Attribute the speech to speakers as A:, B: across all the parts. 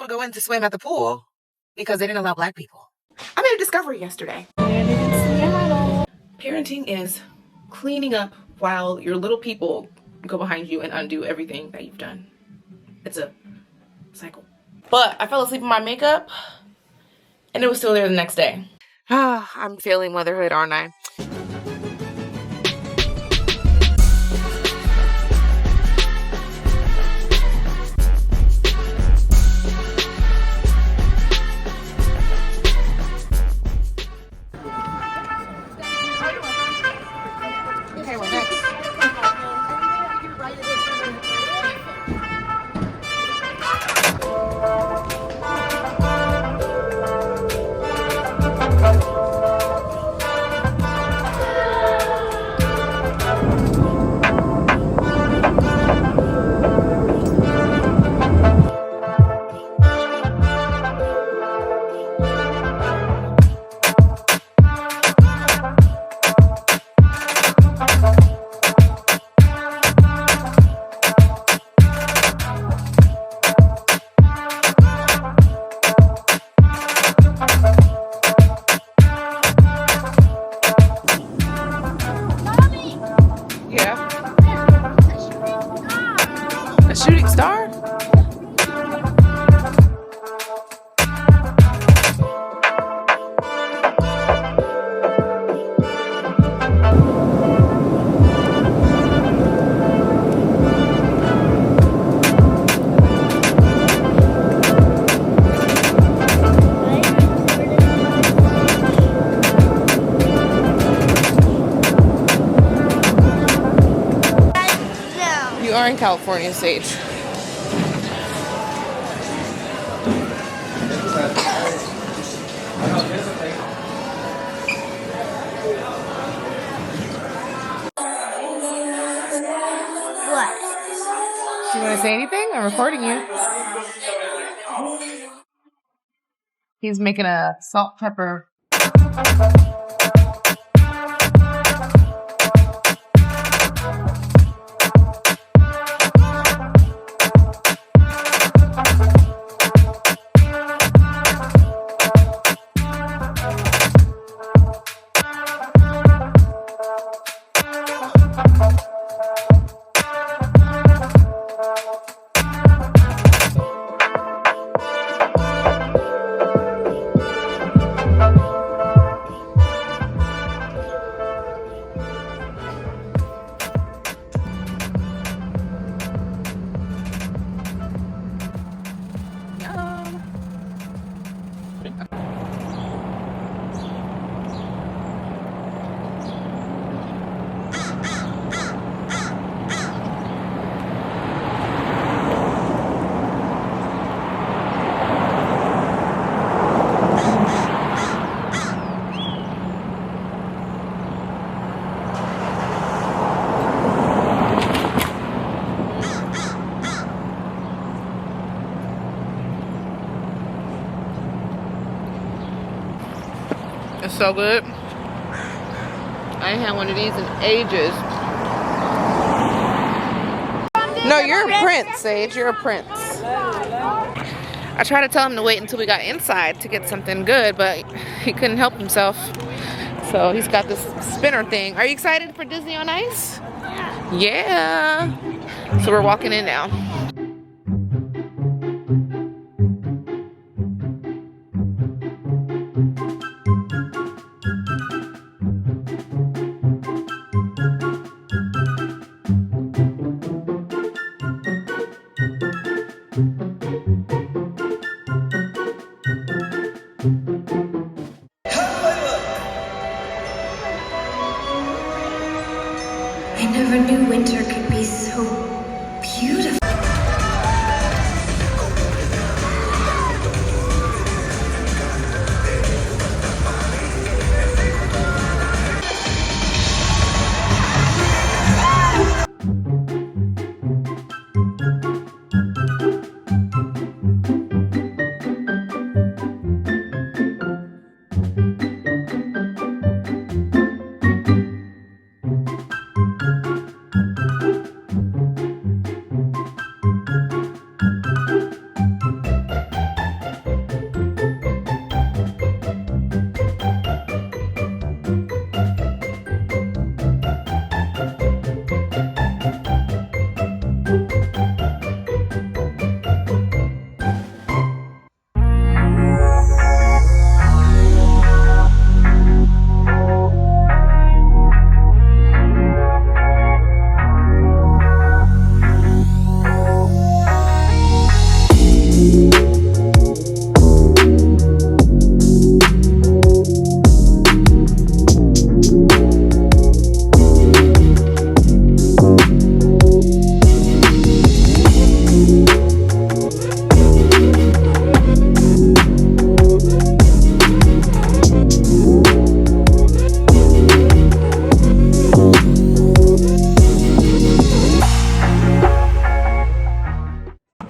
A: to go in to swim at the pool because they didn't allow black people. I made a discovery yesterday. Parenting is cleaning up while your little people go behind you and undo everything that you've done. It's a cycle. But I fell asleep in my makeup and it was still there the next day. I'm failing motherhood, aren't I? Okay, we're next. Shooting star? You are in California, Sage.
B: What?
A: Do you want to say anything? I'm recording you. He's making a salt pepper. It's so good. I ain't had one of these in ages. No, you're a prince, Sage. You're a prince. I tried to tell him to wait until we got inside to get something good, but he couldn't help himself. So he's got this spinner thing. Are you excited for Disney on Ice? Yeah. So we're walking in now.
B: I never knew winter could be so beautiful.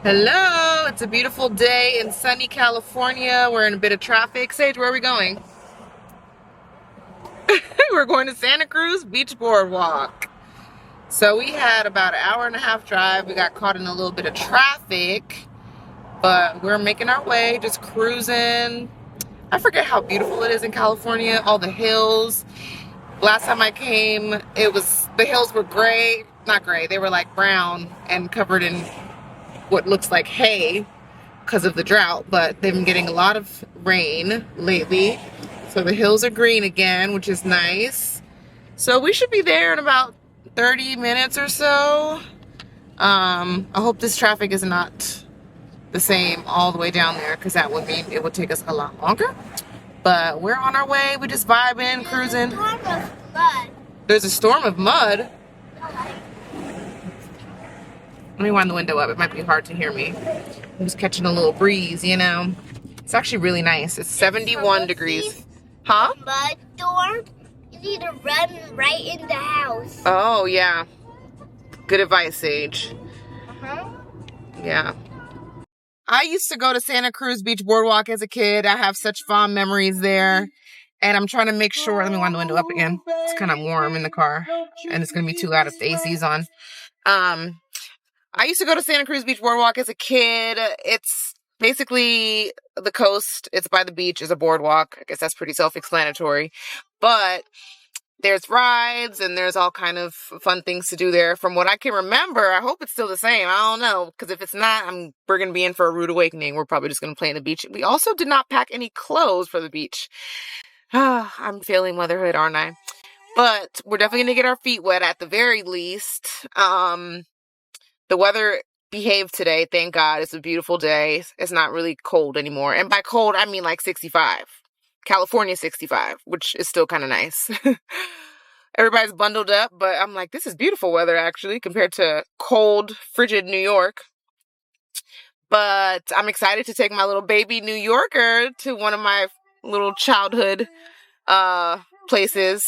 A: Hello, it's a beautiful day in sunny California. We're in a bit of traffic. Sage, where are we going? We're going to Santa Cruz Beach Boardwalk. So we had about an hour and a half drive. We got caught in a little bit of traffic, but we're making our way, just cruising. I forget how beautiful it is in California, all the hills. Last time I came, the hills were gray, not gray, they were like brown and covered in what looks like hay because of the drought, but they've been getting a lot of rain lately. So the hills are green again, which is nice. So we should be there in about 30 minutes or so. I hope this traffic is not the same all the way down there, because that would mean it would take us a lot longer. But we're on our way. We're just vibing, cruising. There's a storm of mud. Let me wind the window up. It might be hard to hear me. I'm just catching a little breeze, you know. It's actually really nice. It's 71 degrees. Huh?
B: Mud storm. You need to run right in the house.
A: Oh, yeah. Good advice, Sage. Yeah. I used to go to Santa Cruz Beach Boardwalk as a kid. I have such fond memories there. And I'm trying to make sure, let me wind the window up again. It's kind of warm in the car. And it's going to be too loud if the AC's on. I used to go to Santa Cruz Beach Boardwalk as a kid. It's basically the coast. It's by the beach. It's a boardwalk. I guess that's pretty self-explanatory. But there's rides and there's all kind of fun things to do there. From what I can remember, I hope it's still the same. I don't know, because if it's not, we're going to be in for a rude awakening. We're probably just going to play in the beach. We also did not pack any clothes for the beach. I'm failing motherhood, aren't I? But we're definitely going to get our feet wet at the very least. The weather behaved today, thank God. It's a beautiful day. It's not really cold anymore. And by cold, I mean like 65. California 65, which is still kind of nice. Everybody's bundled up, but I'm like, this is beautiful weather actually compared to cold, frigid New York. But I'm excited to take my little baby New Yorker to one of my little childhood places.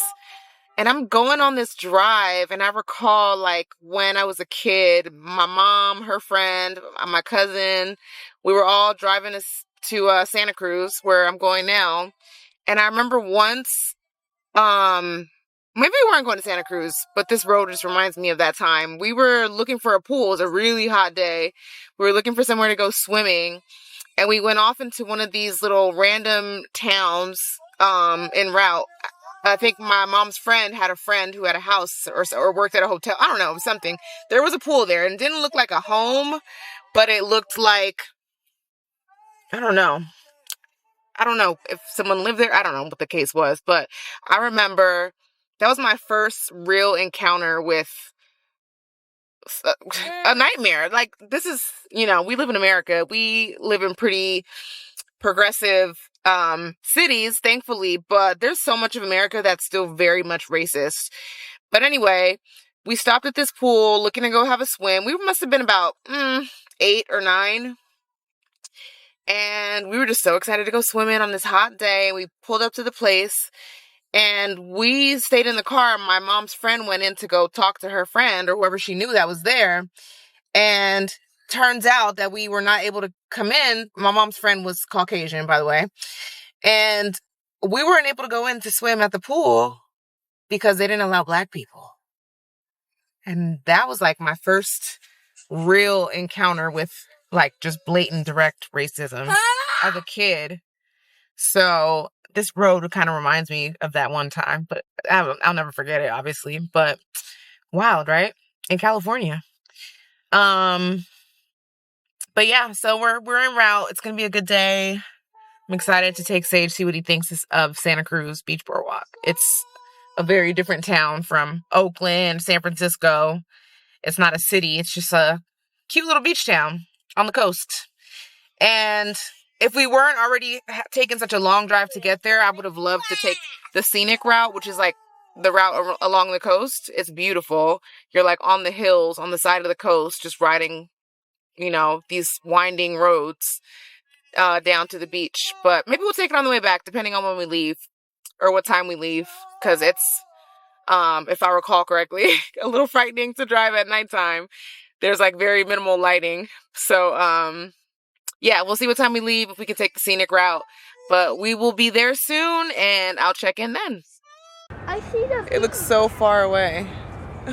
A: And I'm going on this drive, and I recall, like, when I was a kid, my mom, her friend, my cousin, we were all driving to Santa Cruz, where I'm going now. And I remember once, maybe we weren't going to Santa Cruz, but this road just reminds me of that time. We were looking for a pool. It was a really hot day. We were looking for somewhere to go swimming. And we went off into one of these little random towns en route. I think my mom's friend had a friend who had a house or worked at a hotel. I don't know, something. There was a pool there, and it didn't look like a home, but it looked like, I don't know if someone lived there. I don't know what the case was, but I remember that was my first real encounter with a nightmare. Like, this is, we live in America. We live in pretty progressive cities, thankfully, but there's so much of America that's still very much racist. But anyway, we stopped at this pool looking to go have a swim. We must have been about 8 or 9. And we were just so excited to go swimming on this hot day. We pulled up to the place and we stayed in the car. My mom's friend went in to go talk to her friend or whoever she knew that was there. And turns out that we were not able to come in. My mom's friend was Caucasian, by the way. And we weren't able to go in to swim at the pool because they didn't allow Black people. And that was like my first real encounter with like just blatant direct racism as a kid. So this road kind of reminds me of that one time, but I'll never forget it, obviously. But wild, right? In California. But yeah, so we're en route. It's gonna be a good day. I'm excited to take Sage, see what he thinks of Santa Cruz Beach Boardwalk. It's a very different town from Oakland, San Francisco. It's not a city. It's just a cute little beach town on the coast. And if we weren't already taking such a long drive to get there, I would have loved to take the scenic route, which is like the route along the coast. It's beautiful. You're like on the hills, on the side of the coast, just riding, these winding roads down to the beach. But maybe we'll take it on the way back, depending on when we leave or what time we leave, because it's, if I recall correctly, a little frightening to drive at nighttime. there's like very minimal lighting. So yeah, we'll see what time we leave, if we can take the scenic route. But we will be there soon, and I'll check in then.
B: I see the beach.
A: It looks so far away.
B: I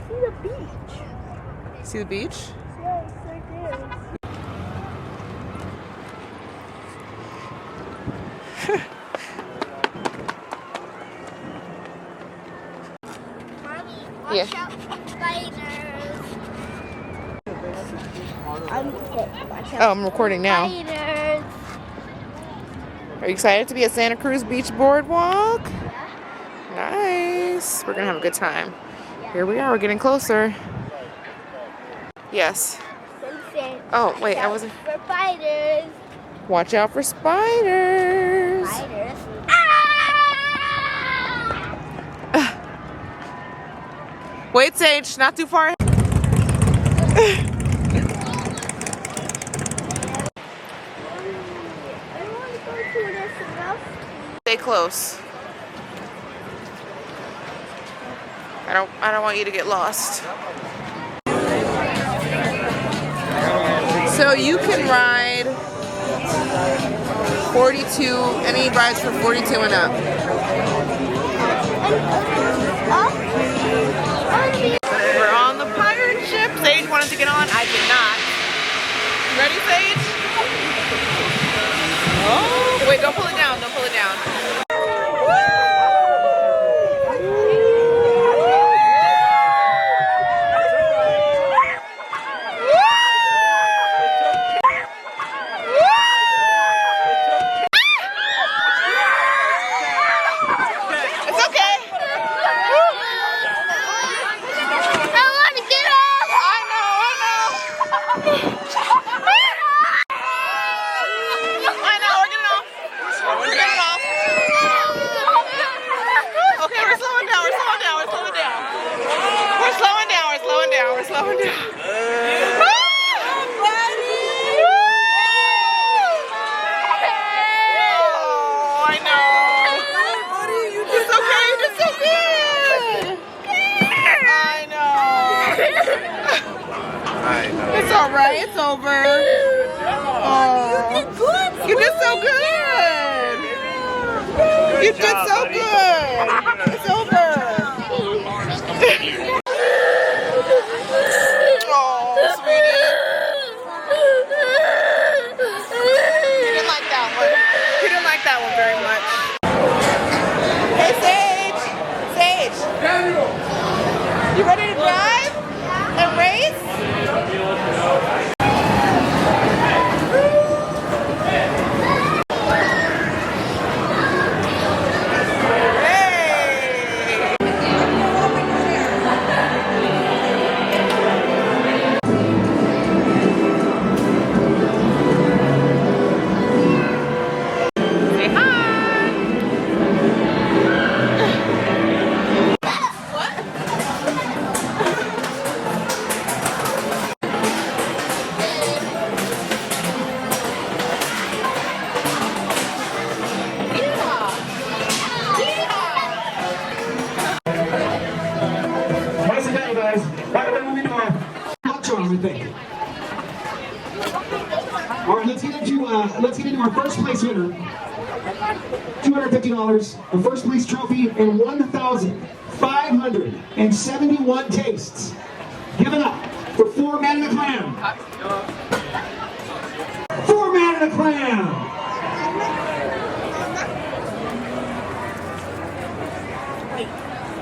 B: see the beach.
A: See the beach?
B: Yeah, it's right there. Mommy, watch out for spiders. Watch out
A: I'm recording now.
B: spiders.
A: Are you excited to be at Santa Cruz Beach Boardwalk?
B: Yeah.
A: Nice. We're gonna have a good time. Here we are, we're getting closer. Yes.
B: Simsnson.
A: Oh, wait, I
B: Watch
A: wasn't.
B: out for spiders.
A: Watch out for spiders.
B: Spiders.
A: Wait, Sage, not too far. Stay close. I don't want you to get lost. So you can ride 42, any rides for 42 and up. We're on the pirate ship. Sage wanted to get on, I did not. You ready, Sage? Oh, wait, don't pull it down, don't pull it down. It's alright, it's over. Oh, you did so good. You did so good. It's over. Oh, sweetie. You didn't like that one. You didn't like that one very much. Hey, Sage. Sage. You ready to drive and race?
C: All right, let's get into our first place winner. $250, a first place trophy, and 1,571 tastes. Give it up for 4 Man in a Clam. 4 Man in a Clam.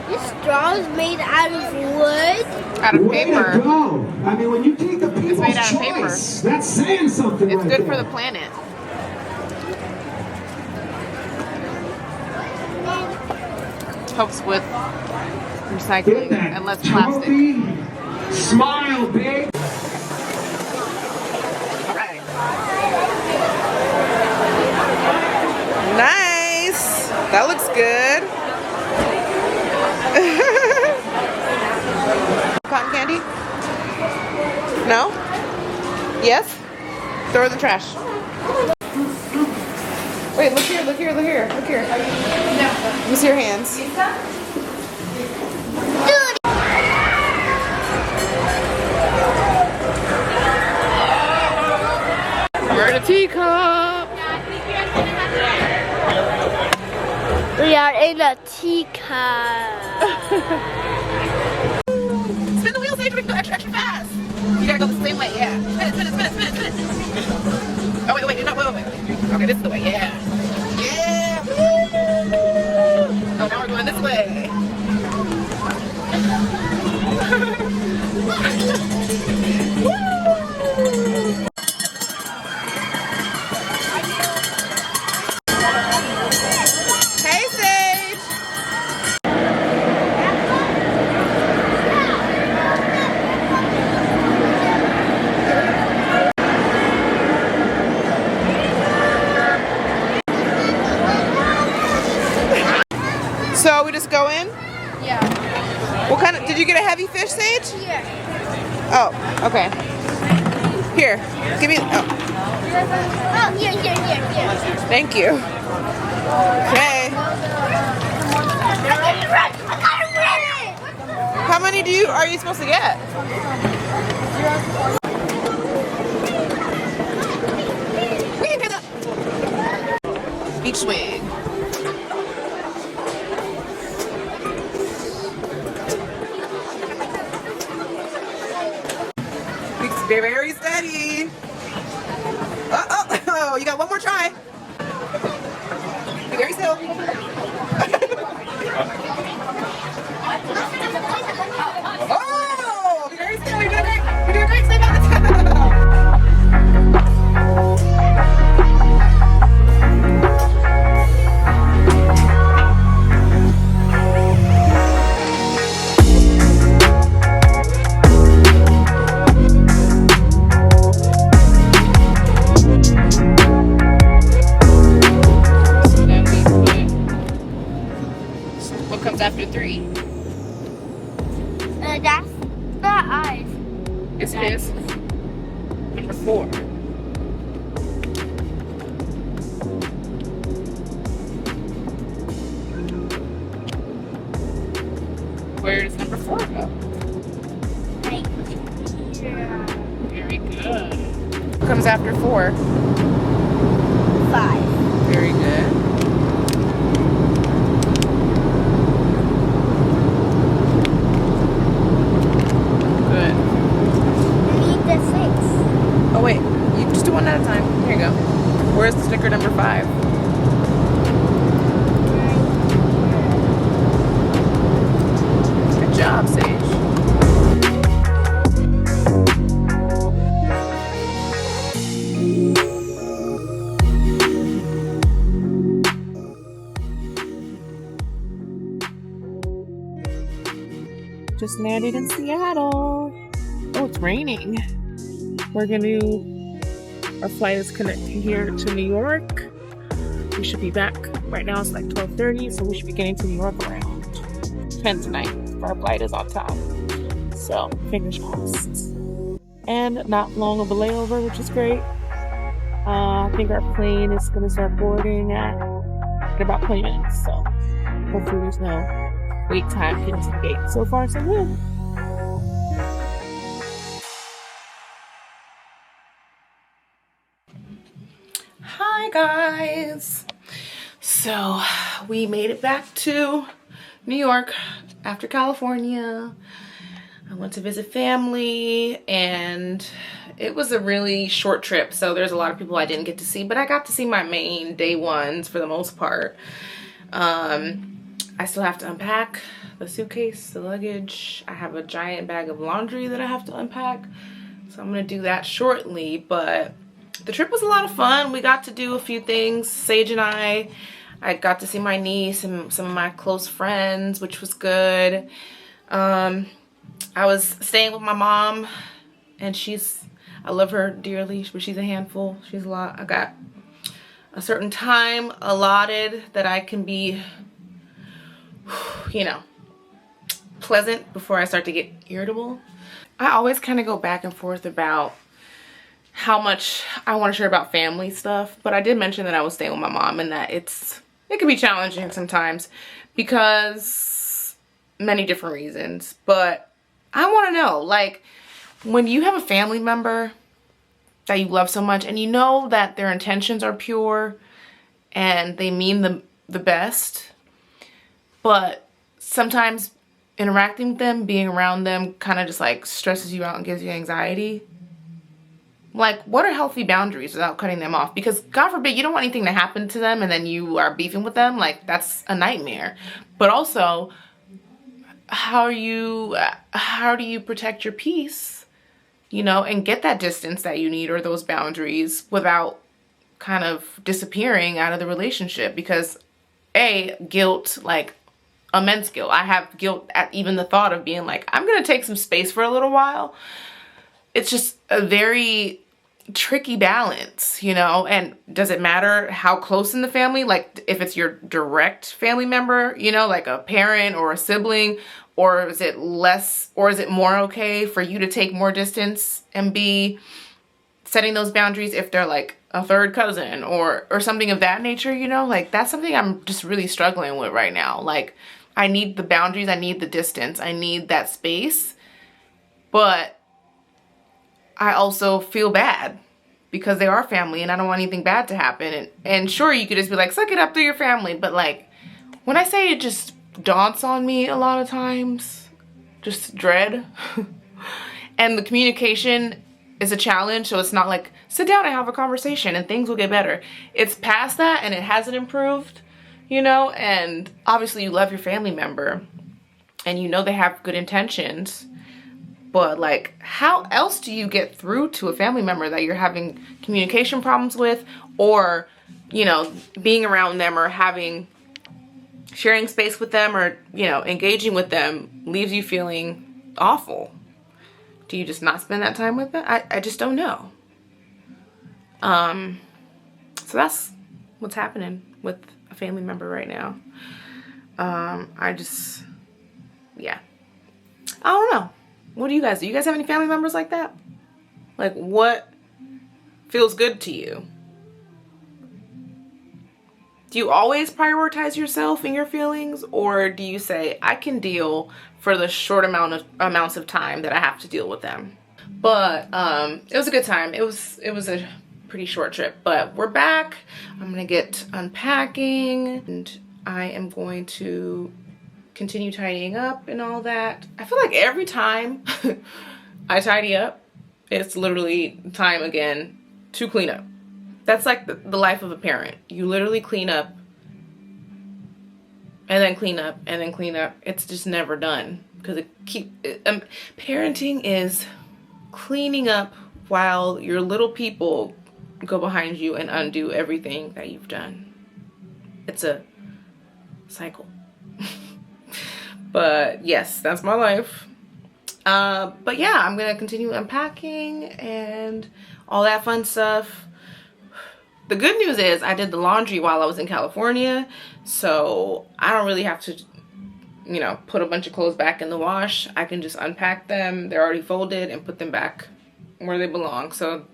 B: This straw is made out of wood.
A: Out of
C: Way
A: paper.
C: to go. I mean, when you take the people's
A: made out of
C: choice, that's saying something.
A: It's
C: right
A: good
C: there.
A: for the planet. Helps with recycling and less plastic.
C: Trophy. Smile, babe.
A: Nice. That looks good. Cotton candy? No? Yes? Throw it in the trash. Wait, look here, look here, look here, look here. Let me see your hands. We're in a teacup.
B: We are in a teacup.
A: Spin the wheel, Sage. We can go extra, extra fast. You gotta go the same way, yeah. Spin it, spin it, spin it, spin it, spin it. Oh, wait, no, wait. Okay, this is the way, yeah. Yeah! Woo! Oh, now we're going this way. Woo! Hey, Sage! So we just go in?
B: Yeah.
A: What kind of, did you get a heavy fish, Sage?
B: Here.
A: Oh, okay. Here, give me, oh,
B: Oh, here.
A: thank you. Okay.
B: I gotta run.
A: How many are you supposed to get? Beach swing. Be very steady. Oh, you got one more try. Be very still. Oh, be very still. You're doing great. You're doing great. Stay back. What comes after 3?
B: That's not eyes.
A: It's his. Number 4. Where does number 4 go?
B: Right here.
A: Very good. What comes after 4?
B: 5.
A: Very good. Good.
B: I need the 6.
A: Oh wait, you just do one at a time. Here you go. Where's the sticker number 5? Good job, Sage. Just landed in Seattle. Oh, it's raining. We're gonna do, our flight is connecting here to New York. We should be back. Right now it's like 12:30, so we should be getting to New York around 10 tonight. Our flight is on time. So, fingers crossed. And not long of a layover, which is great. I think our plane is gonna start boarding in about 20 minutes. So, hopefully there's no wait time getting to the gate. So far, so good. Hi guys. So we made it back to New York after California. I went to visit family and it was a really short trip. So there's a lot of people I didn't get to see, but I got to see my main day ones for the most part. I still have to unpack the suitcase, the luggage. I have a giant bag of laundry that I have to unpack. So I'm gonna do that shortly, but the trip was a lot of fun. We got to do a few things. Sage and I got to see my niece and some of my close friends, which was good. I was staying with my mom and I love her dearly, but she's a handful. She's a lot. I got a certain time allotted that I can be, you know, pleasant before I start to get irritable. I always kind of go back and forth about how much I want to share about family stuff, but I did mention that I was staying with my mom and that it can be challenging sometimes because many different reasons. But I want to know, like, when you have a family member that you love so much, and you know that their intentions are pure and they mean the best, but sometimes interacting with them, being around them kind of just like stresses you out and gives you anxiety. Like, what are healthy boundaries without cutting them off? Because God forbid, you don't want anything to happen to them and then you are beefing with them. Like, that's a nightmare. But also, how do you protect your peace, you know, and get that distance that you need or those boundaries without kind of disappearing out of the relationship? Because guilt, like immense guilt. I have guilt at even the thought of being like, I'm going to take some space for a little while. It's just a very tricky balance, you know. And does it matter how close in the family? Like, if it's your direct family member, you know, like a parent or a sibling, or is it less, or is it more okay for you to take more distance and be setting those boundaries if they're like a third cousin or something of that nature, you know? Like, that's something I'm just really struggling with right now. Like, I need the boundaries, I need the distance, I need that space, but I also feel bad because they are family and I don't want anything bad to happen. And sure, you could just be like, suck it up to your family. But like, when I say it just daunts on me a lot of times, just dread. And the communication is a challenge. So it's not like, sit down and have a conversation and things will get better. It's past that and it hasn't improved, you know? And obviously you love your family member and you know they have good intentions. But like, how else do you get through to a family member that you're having communication problems with, or, you know, being around them or sharing space with them, or, you know, engaging with them leaves you feeling awful? Do you just not spend that time with them? I just don't know. So that's what's happening with a family member right now. Yeah. I don't know. What do you guys do? You guys have any family members like that? Like, what feels good to you? Do you always prioritize yourself and your feelings? Or do you say, I can deal for the short amounts of time that I have to deal with them? But it was a good time. It was a pretty short trip, but we're back. I'm gonna get unpacking and I am going to continue tidying up and all that. I feel like every time I tidy up, it's literally time again to clean up. That's like the life of a parent. You literally clean up and then clean up and then clean up. It's just never done because parenting is cleaning up while your little people go behind you and undo everything that you've done. It's a cycle. But yes, that's my life. But yeah, I'm gonna continue unpacking and all that fun stuff. The good news is I did the laundry while I was in California, so I don't really have to, you know, put a bunch of clothes back in the wash. I can just unpack them. They're already folded and put them back where they belong. So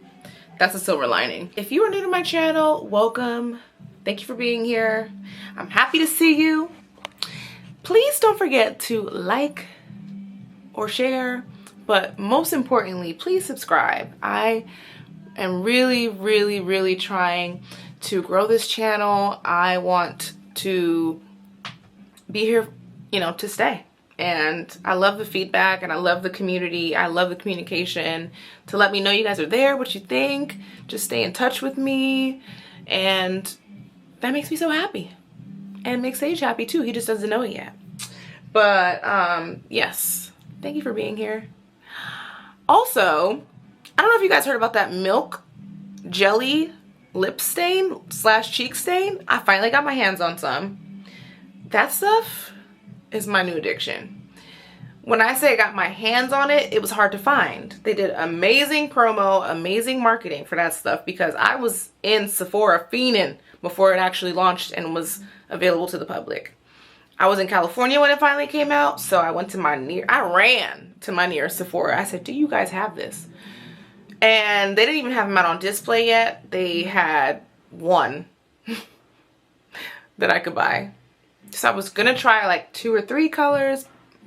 A: that's a silver lining. If you are new to my channel, welcome. Thank you for being here. I'm happy to see you. Please don't forget to like or share, but most importantly, please subscribe. I am really trying to grow this channel. I want to be here, you know, to stay. And I love the feedback and I love the community. I love the communication to let me know you guys are there, what you think. Just stay in touch with me. And that makes me so happy. And it makes Sage happy too. He just doesn't know it yet. But yes, thank you for being here. Also, I don't know if you guys heard about that milk jelly lip stain / cheek stain. I finally got my hands on some. That stuff is my new addiction. When I say I got my hands on it, it was hard to find. They did amazing promo, amazing marketing for that stuff because I was in Sephora fiending before it actually launched and was available to the public. I was in California when it finally came out, so I ran to my nearest Sephora. I said, do you guys have this? And they didn't even have them out on display yet. They had one that I could buy. So I was gonna try like 2 or 3 colors,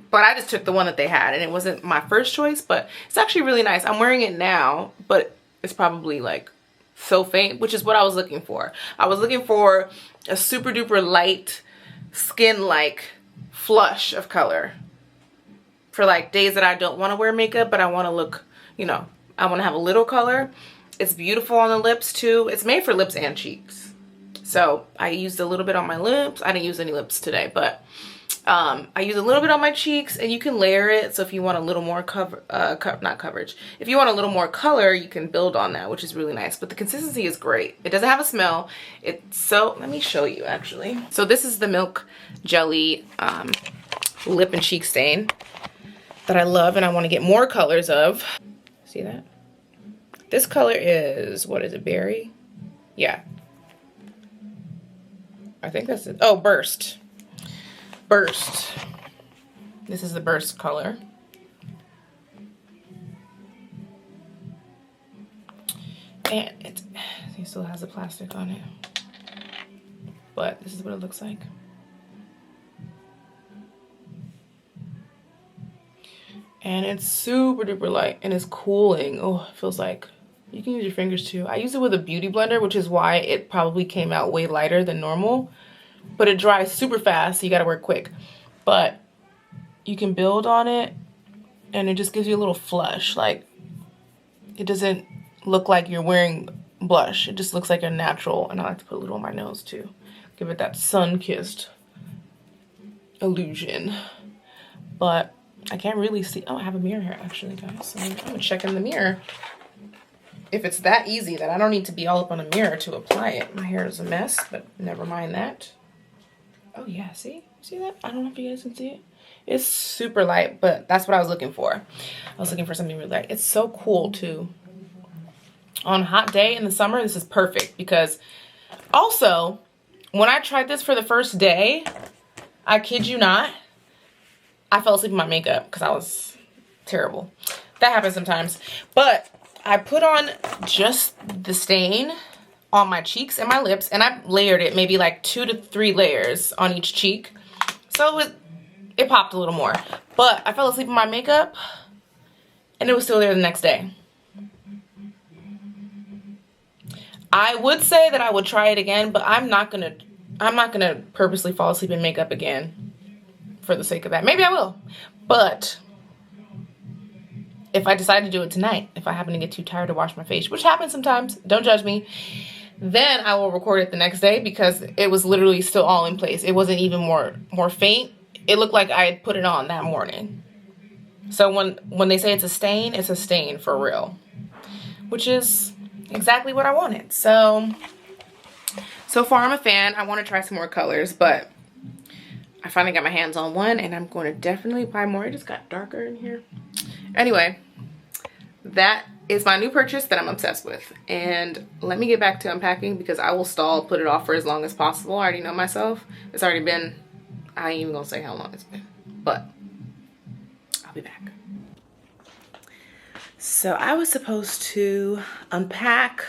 A: but I just took the one that they had and it wasn't my first choice, but it's actually really nice. I'm wearing it now, but is probably like so faint, which is what I was looking for. I was looking for a super duper light skin like flush of color for like days that I don't want to wear makeup, but I want to look, you know, I want to have a little color. It's beautiful on the lips too. It's made for lips and cheeks. So I used a little bit on my lips. I didn't use any lips today, but I use a little bit on my cheeks, and you can layer it. So if you want a little more not coverage. If you want a little more color, you can build on that, which is really nice. But the consistency is great. It doesn't have a smell. Let me show you actually. So this is the Milk Jelly lip and cheek stain that I love, and I want to get more colors of. See that? This color is, what is it, berry? Yeah. I think that's it. Oh, burst. Burst. This is the burst color. And it still has the plastic on it. But this is what it looks like. And it's super duper light and it's cooling. Oh, it feels like you can use your fingers too. I use it with a beauty blender, which is why it probably came out way lighter than normal. But it dries super fast, so you gotta work quick. But you can build on it and it just gives you a little flush. Like, it doesn't look like you're wearing blush. It just looks like a natural. And I like to put a little on my nose too. Give it that sun-kissed illusion. But I can't really see. Oh, I have a mirror here actually, guys. So I'm gonna check in the mirror. If it's that easy that I don't need to be all up on a mirror to apply it. My hair is a mess, but never mind that. Oh yeah, see that? I don't know if you guys can see it. It's super light, but that's what I was looking for. I was looking for something really light. It's so cool too. On a hot day in the summer, this is perfect because also, when I tried this for the first day, I kid you not, I fell asleep in my makeup because I was terrible. That happens sometimes. But I put on just the stain on my cheeks and my lips, and I layered it maybe like 2 to 3 layers on each cheek. So it popped a little more. But I fell asleep in my makeup and it was still there the next day. I would say that I would try it again, but I'm not gonna purposely fall asleep in makeup again for the sake of that. Maybe I will. But if I decide to do it tonight, if I happen to get too tired to wash my face, which happens sometimes, don't judge me, then I will record it the next day because it was literally still all in place. It wasn't even more faint. It looked like I had put it on that morning. So when they say it's a stain for real, which is exactly what I wanted. So far I'm a fan. I want to try some more colors, but I finally got my hands on one and I'm going to definitely buy more. It just got darker in here. Anyway, that is my new purchase that I'm obsessed with. And let me get back to unpacking because I will put it off for as long as possible. I already know myself. It's already been, I ain't even gonna say how long it's been, but I'll be back. So I was supposed to unpack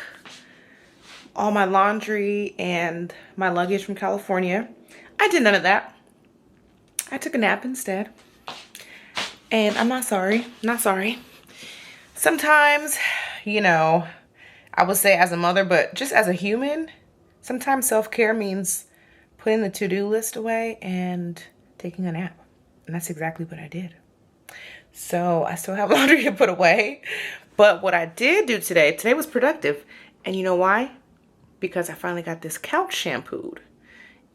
A: all my laundry and my luggage from California. I did none of that. I took a nap instead. And I'm not sorry, Sometimes, you know, I would say as a mother, but just as a human, sometimes self-care means putting the to-do list away and taking a nap. And that's exactly what I did. So I still have laundry to put away. But what I did do today was productive. And you know why? Because I finally got this couch shampooed.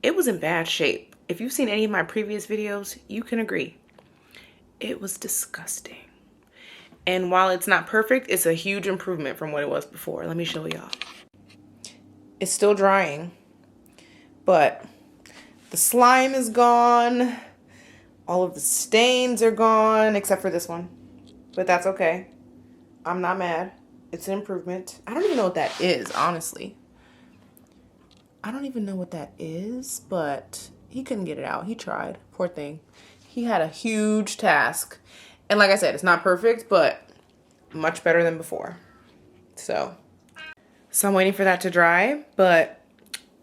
A: It was in bad shape. If you've seen any of my previous videos, you can agree. It was disgusting. And while it's not perfect, it's a huge improvement from what it was before. Let me show y'all. It's still drying, but the slime is gone. All of the stains are gone, except for this one. But that's okay. I'm not mad. It's an improvement. I don't even know what that is, honestly. I don't even know what that is, but he couldn't get it out. He tried. Poor thing. He had a huge task. And like I said, it's not perfect, but much better than before. So I'm waiting for that to dry, but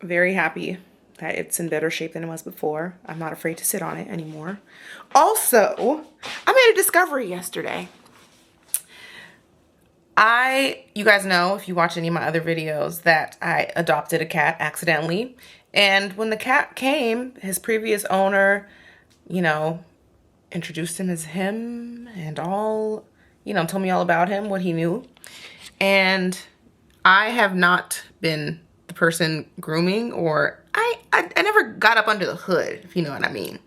A: very happy that it's in better shape than it was before. I'm not afraid to sit on it anymore. Also, I made a discovery yesterday. You guys know, if you watch any of my other videos, that I adopted a cat accidentally. And when the cat came, his previous owner, you know, introduced him as him and all, you know, told me all about him, what he knew. And I have not been the person grooming, or I never got up under the hood, if you know what I mean.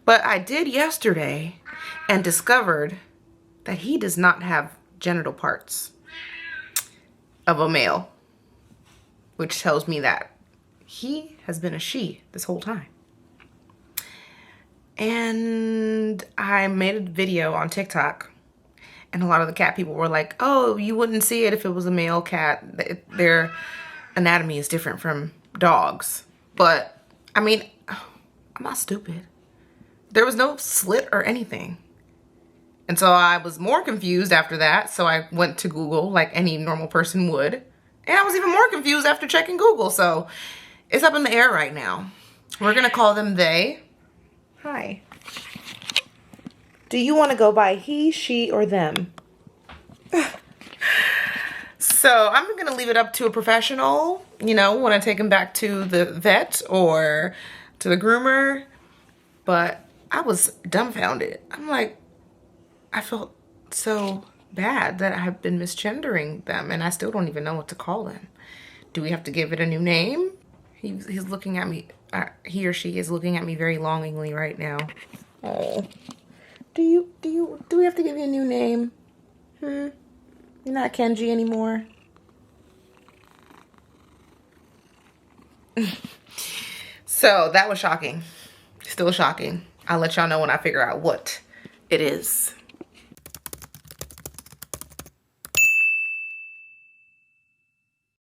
A: But I did yesterday and discovered that he does not have genital parts of a male, which tells me that he has been a she this whole time. And I made a video on TikTok, and a lot of the cat people were like, oh, you wouldn't see it if it was a male cat. Their anatomy is different from dogs. But, I mean, I'm not stupid. There was no slit or anything. And so I was more confused after that. So I went to Google like any normal person would. And I was even more confused after checking Google. So it's up in the air right now. We're going to call them they. Hi. Do you want to go by he, she, or them? So I'm going to leave it up to a professional, you know, when I take him back to the vet or to the groomer. But I was dumbfounded. I'm like, I felt so bad that I've been misgendering them, and I still don't even know what to call them. Do we have to give it a new name? He's looking at me. He or she is looking at me very longingly right now. Oh, do we have to give you a new name? You're not Kenji anymore. So that was shocking. Still shocking. I'll let y'all know when I figure out what it is.